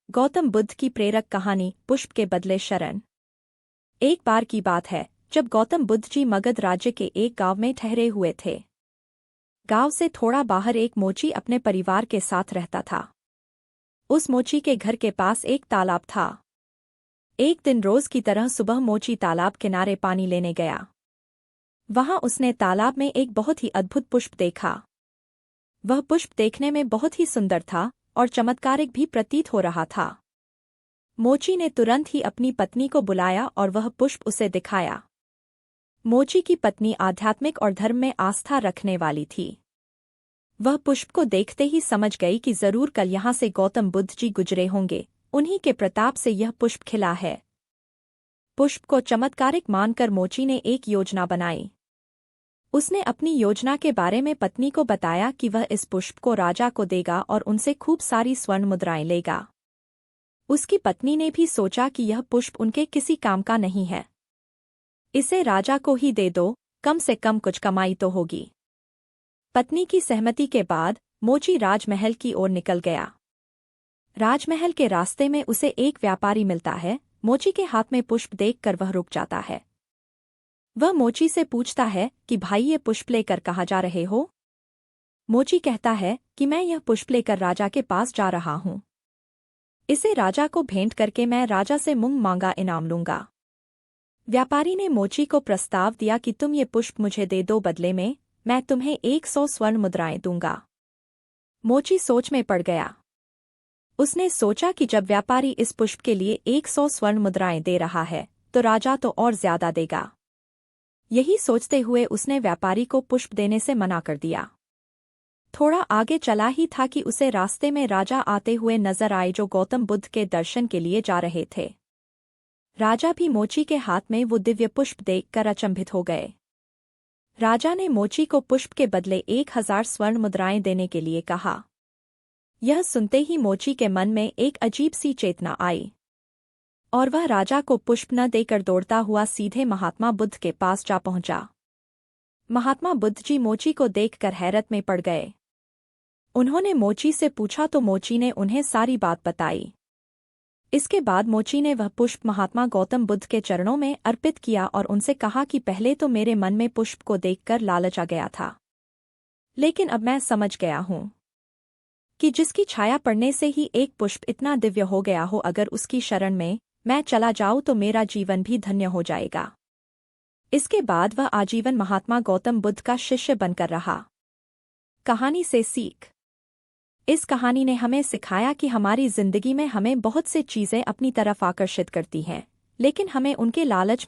गौतम बुद्ध की प्रेरक कहानी पुष्प के बदले शरण। एक बार की बात है जब गौतम बुद्ध जी मगध राज्य के एक गांव में ठहरे हुए थे। गांव से थोड़ा बाहर एक मोची अपने परिवार के साथ रहता था। उस मोची के घर के पास एक तालाब था। एक दिन रोज की तरह सुबह मोची तालाब किनारे पानी लेने गया। वहां उसने तालाब में एक बहुत ही अद्भुत पुष्प देखा। वह पुष्प देखने में बहुत ही सुंदर था और चमत्कारिक भी प्रतीत हो रहा था। मोची ने तुरंत ही अपनी पत्नी को बुलाया और वह पुष्प उसे दिखाया। मोची की पत्नी आध्यात्मिक और धर्म में आस्था रखने वाली थी। वह पुष्प को देखते ही समझ गई कि जरूर कल यहाँ से गौतम बुद्ध जी गुजरे होंगे, उन्हीं के प्रताप से यह पुष्प खिला है। पुष्प को चमत्कारिक मानकर मोची ने एक योजना बनाई। उसने अपनी योजना के बारे में पत्नी को बताया कि वह इस पुष्प को राजा को देगा और उनसे खूब सारी स्वर्ण मुद्राएं लेगा। उसकी पत्नी ने भी सोचा कि यह पुष्प उनके किसी काम का नहीं है, इसे राजा को ही दे दो, कम से कम कुछ कमाई तो होगी। पत्नी की सहमति के बाद मोची राजमहल की ओर निकल गया। राजमहल के रास्ते में उसे एक व्यापारी मिलता है। मोची के हाथ में पुष्प देखकर वह रुक जाता है। वह मोची से पूछता है कि भाई ये पुष्प लेकर कहाँ जा रहे हो? मोची कहता है कि मैं यह पुष्प लेकर राजा के पास जा रहा हूँ। इसे राजा को भेंट करके मैं राजा से मूंग मांगा इनाम लूंगा। व्यापारी ने मोची को प्रस्ताव दिया कि तुम ये पुष्प मुझे दे दो, बदले में मैं तुम्हें 100 स्वर्ण मुद्राएं दूंगा। मोची सोच में पड़ गया। उसने सोचा कि जब व्यापारी इस पुष्प के लिए 100 स्वर्ण मुद्राएं दे रहा है तो राजा तो और ज्यादा देगा। यही सोचते हुए उसने व्यापारी को पुष्प देने से मना कर दिया। थोड़ा आगे चला ही था कि उसे रास्ते में राजा आते हुए नजर आए, जो गौतम बुद्ध के दर्शन के लिए जा रहे थे। राजा भी मोची के हाथ में वो दिव्य पुष्प देखकर अचंभित हो गए। राजा ने मोची को पुष्प के बदले 1000 स्वर्ण मुद्राएं देने के लिए कहा। यह सुनते ही मोची के मन में एक अजीब सी चेतना आई और वह राजा को पुष्प न देकर दौड़ता हुआ सीधे महात्मा बुद्ध के पास जा पहुंचा। महात्मा बुद्ध जी मोची को देखकर हैरत में पड़ गए। उन्होंने मोची से पूछा तो मोची ने उन्हें सारी बात बताई। इसके बाद मोची ने वह पुष्प महात्मा गौतम बुद्ध के चरणों में अर्पित किया और उनसे कहा कि पहले तो मेरे मन में पुष्प को देखकर लालच आ गया था, लेकिन अब मैं समझ गया हूँ कि जिसकी छाया पड़ने से ही एक पुष्प इतना दिव्य हो गया हो, अगर उसकी शरण में मैं चला जाऊं तो मेरा जीवन भी धन्य हो जाएगा। इसके बाद वह आजीवन महात्मा गौतम बुद्ध का शिष्य बनकर रहा। कहानी से सीख। इस कहानी ने हमें सिखाया कि हमारी जिंदगी में हमें बहुत से चीजें अपनी तरफ आकर्षित करती हैं, लेकिन हमें उनके लालच में